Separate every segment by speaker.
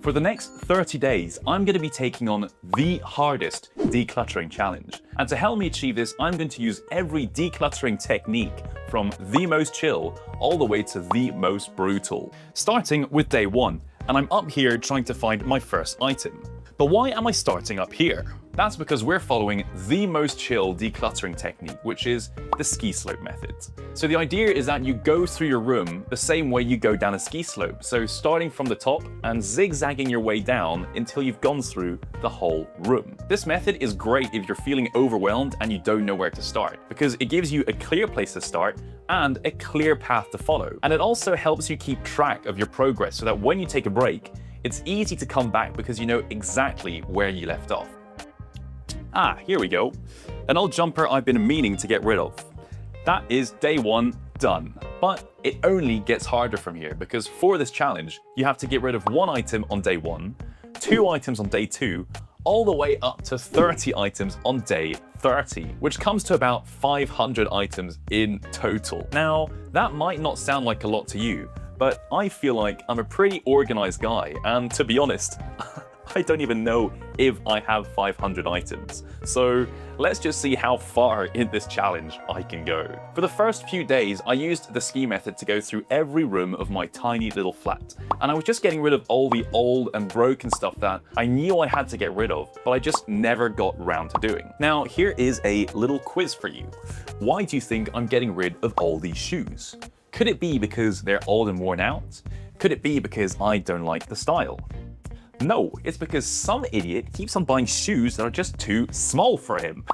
Speaker 1: For the next 30 days, I'm going to be taking on the hardest decluttering challenge. And to help me achieve this, I'm going to use every decluttering technique from the most chill all the way to the most brutal. Starting with day one, and I'm up here trying to find my first item. But why am I starting up here? That's because we're following the most chill decluttering technique, which is the ski slope method. So the idea is that you go through your room the same way you go down a ski slope. So starting from the top and zigzagging your way down until you've gone through the whole room. This method is great if you're feeling overwhelmed and you don't know where to start, because it gives you a clear place to start and a clear path to follow. And it also helps you keep track of your progress so that when you take a break, it's easy to come back because you know exactly where you left off. Ah, here we go. An old jumper I've been meaning to get rid of. That is day one done. But it only gets harder from here because for this challenge, you have to get rid of one item on day one, 2 items on day 2, all the way up to 30 items on day 30, which comes to about 500 items in total. Now, that might not sound like a lot to you, but I feel like I'm a pretty organized guy, and to be honest, I don't even know if I have 500 items. So let's just see how far in this challenge I can go. For the first few days, I used the ski method to go through every room of my tiny little flat. And I was just getting rid of all the old and broken stuff that I knew I had to get rid of, but I just never got around to doing. Now, here is a little quiz for you. Why do you think I'm getting rid of all these shoes? Could it be because they're old and worn out? Could it be because I don't like the style? No, it's because some idiot keeps on buying shoes that are just too small for him.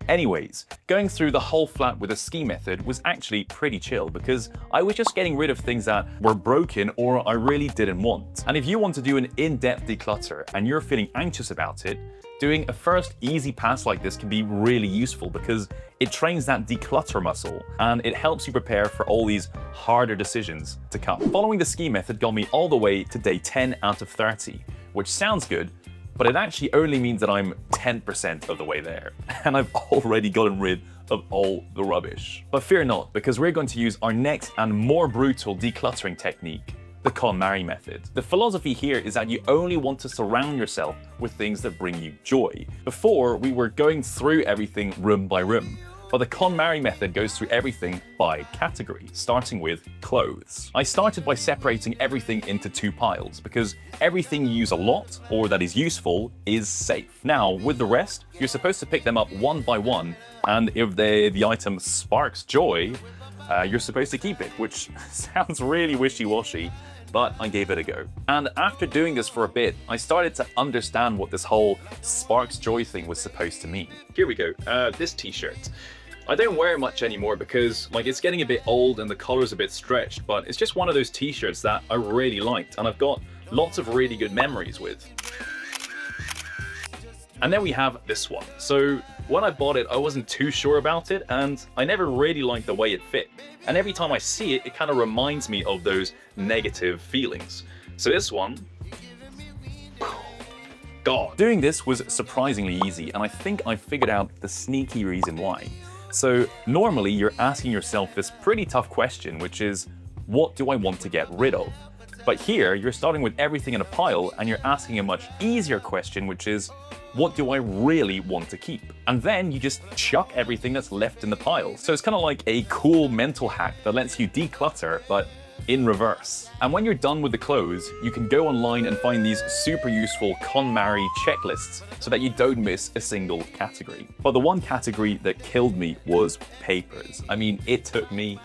Speaker 1: Anyways, going through the whole flat with a ski method was actually pretty chill because I was just getting rid of things that were broken or I really didn't want. And if you want to do an in-depth declutter and you're feeling anxious about it, doing a first easy pass like this can be really useful because it trains that declutter muscle and it helps you prepare for all these harder decisions to come. Following the ski method got me all the way to day 10 out of 30, which sounds good, but it actually only means that I'm 10% of the way there, and I've already gotten rid of all the rubbish. But fear not, because we're going to use our next and more brutal decluttering technique, the Kon Mari Method. The philosophy here is that you only want to surround yourself with things that bring you joy. Before, we were going through everything room by room, but the Kon Mari Method goes through everything by category, starting with clothes. I started by separating everything into 2 piles because everything you use a lot or that is useful is safe. Now, with the rest, you're supposed to pick them up one by one, and if the item sparks joy, you're supposed to keep it, which sounds really wishy-washy, but I gave it a go. And after doing this for a bit, I started to understand what this whole sparks joy thing was supposed to mean. Here we go, this t-shirt. I don't wear it much anymore because it's getting a bit old and the collar's a bit stretched, but it's just one of those t-shirts that I really liked and I've got lots of really good memories with. And then we have this one. So when I bought it, I wasn't too sure about it and I never really liked the way it fit. And every time I see it, it kind of reminds me of those negative feelings. So this one, God. Doing this was surprisingly easy and I think I figured out the sneaky reason why. So normally you're asking yourself this pretty tough question, which is, what do I want to get rid of? But here you're starting with everything in a pile and you're asking a much easier question, which is, what do I really want to keep? And then you just chuck everything that's left in the pile. So it's kind of like a cool mental hack that lets you declutter, but in reverse. And when you're done with the clothes, you can go online and find these super useful Kon Mari checklists so that you don't miss a single category. But the one category that killed me was papers. I mean, it took me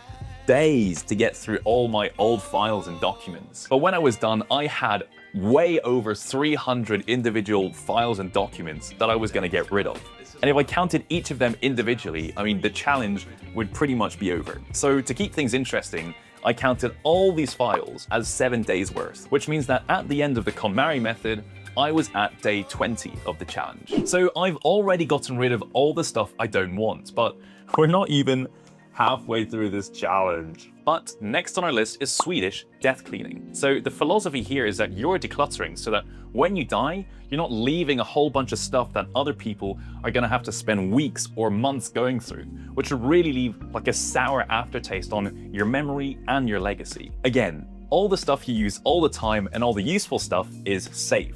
Speaker 1: days to get through all my old files and documents. But when I was done, I had way over 300 individual files and documents that I was going to get rid of. And if I counted each of them individually, I mean, the challenge would pretty much be over. So to keep things interesting, I counted all these files as 7 days worth, which means that at the end of the Kon Mari method, I was at day 20 of the challenge. So I've already gotten rid of all the stuff I don't want, but we're not even halfway through this challenge. But next on our list is Swedish death cleaning. So the philosophy here is that you're decluttering so that when you die, you're not leaving a whole bunch of stuff that other people are gonna have to spend weeks or months going through, which would really leave like a sour aftertaste on your memory and your legacy. Again, all the stuff you use all the time and all the useful stuff is safe.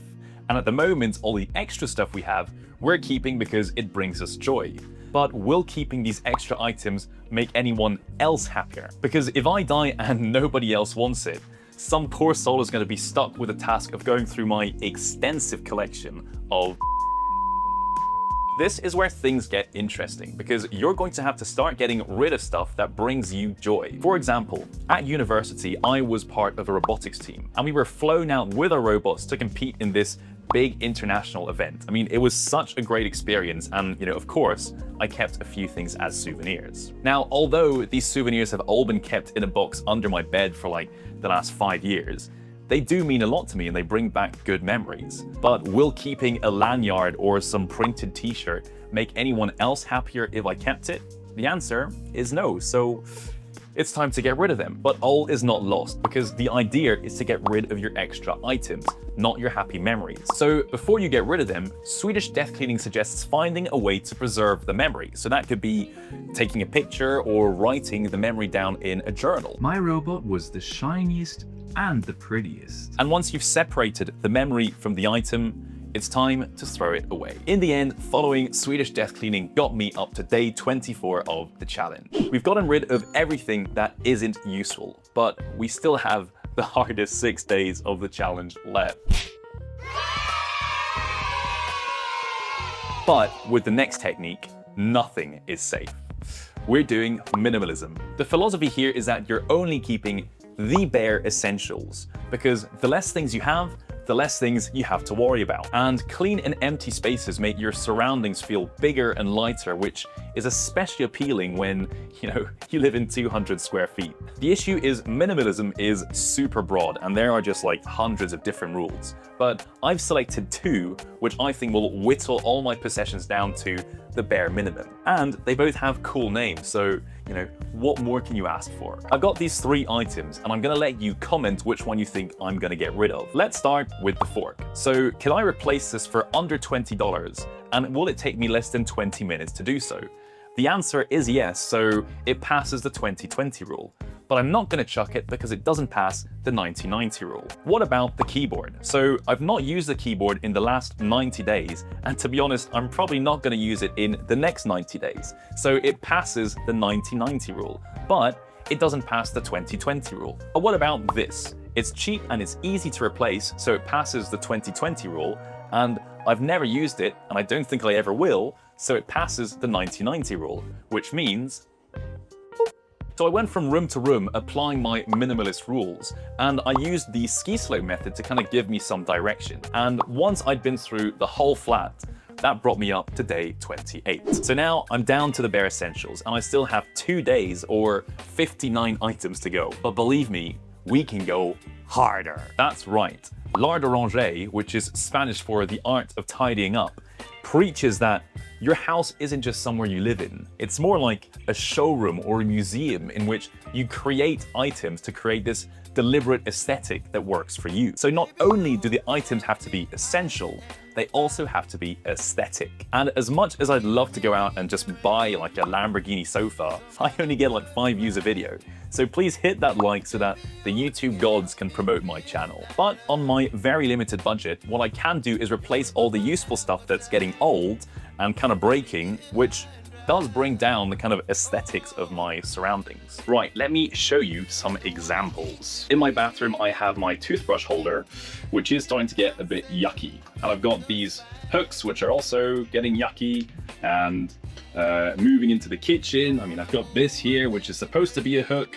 Speaker 1: And at the moment, all the extra stuff we have, we're keeping because it brings us joy. But will keeping these extra items make anyone else happier? Because if I die and nobody else wants it, some poor soul is going to be stuck with the task of going through my extensive collection of. This is where things get interesting, because you're going to have to start getting rid of stuff that brings you joy. For example, at university, I was part of a robotics team, and we were flown out with our robots to compete in this big international event. I mean, it was such a great experience, and of course, I kept a few things as souvenirs. Now, although these souvenirs have all been kept in a box under my bed for like the last 5 years, they do mean a lot to me and they bring back good memories. But will keeping a lanyard or some printed t-shirt make anyone else happier if I kept it? The answer is no, so it's time to get rid of them. But all is not lost, because the idea is to get rid of your extra items, not your happy memories. So before you get rid of them, Swedish death cleaning suggests finding a way to preserve the memory. So that could be taking a picture or writing the memory down in a journal.
Speaker 2: My robot was the shiniest and the prettiest.
Speaker 1: And once you've separated the memory from the item, it's time to throw it away. In the end, following Swedish death cleaning got me up to day 24 of the challenge. We've gotten rid of everything that isn't useful, but we still have the hardest 6 days of the challenge left. But with the next technique, nothing is safe. We're doing minimalism. The philosophy here is that you're only keeping the bare essentials, because the less things you have, the less things you have to worry about. And clean and empty spaces make your surroundings feel bigger and lighter, which is especially appealing when, you live in 200 square feet. The issue is minimalism is super broad, and there are just like hundreds of different rules. But I've selected 2, which I think will whittle all my possessions down to the bare minimum. And they both have cool names, so, what more can you ask for? I've got these 3 items, and I'm gonna let you comment which one you think I'm gonna get rid of. Let's start with the fork. So can I replace this for under $20? And will it take me less than 20 minutes to do so? The answer is yes, so it passes the 20-20 rule. But I'm not gonna chuck it because it doesn't pass the 90-90 rule. What about the keyboard? So I've not used the keyboard in the last 90 days, and to be honest, I'm probably not gonna use it in the next 90 days. So it passes the 90-90 rule, but it doesn't pass the 20-20 rule. But what about this? It's cheap and it's easy to replace, so it passes the 20-20 rule, and I've never used it, and I don't think I ever will, so it passes the 90-90 rule, which means. So I went from room to room applying my minimalist rules, and I used the ski slope method to kind of give me some direction. And once I'd been through the whole flat, that brought me up to day 28. So now I'm down to the bare essentials, and I still have 2 days or 59 items to go. But believe me, we can go harder. That's right. L'art de ranger, which is Spanish for the art of tidying up, preaches that your house isn't just somewhere you live in. It's more like a showroom or a museum in which you create items to create this deliberate aesthetic that works for you. So not only do the items have to be essential, they also have to be aesthetic. And as much as I'd love to go out and just buy like a Lamborghini sofa, I only get like 5 views a video. So please hit that like so that the YouTube gods can promote my channel. But on my very limited budget, what I can do is replace all the useful stuff that's getting old and kind of breaking, which does bring down the kind of aesthetics of my surroundings. Right, let me show you some examples. In my bathroom, I have my toothbrush holder, which is starting to get a bit yucky. And I've got these hooks, which are also getting yucky. And moving into the kitchen, I've got this here, which is supposed to be a hook.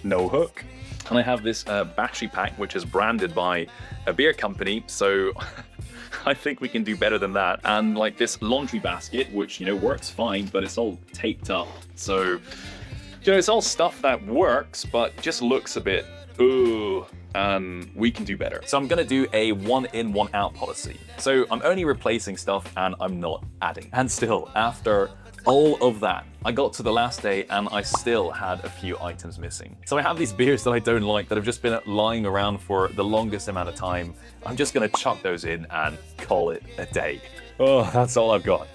Speaker 1: No hook. And I have this battery pack, which is branded by a beer company, so I think we can do better than that. And like this laundry basket, which, works fine, but it's all taped up. So, it's all stuff that works, but just looks a bit, and we can do better. So I'm gonna do a 1 in, 1 out policy. So I'm only replacing stuff and I'm not adding. And still, after all of that, I got to the last day and I still had a few items missing. So I have these beers that I don't like that have just been lying around for the longest amount of time. I'm just gonna chuck those in and call it a day. Oh, that's all I've got.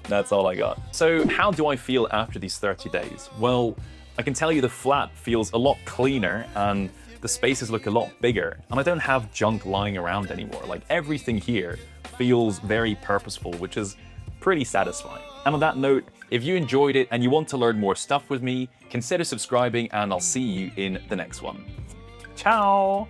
Speaker 1: That's all I got. So how do I feel after these 30 days? Well, I can tell you the flat feels a lot cleaner and the spaces look a lot bigger and I don't have junk lying around anymore. Like everything here feels very purposeful, which is pretty satisfying. And on that note, if you enjoyed it and you want to learn more stuff with me, consider subscribing and I'll see you in the next one. Ciao!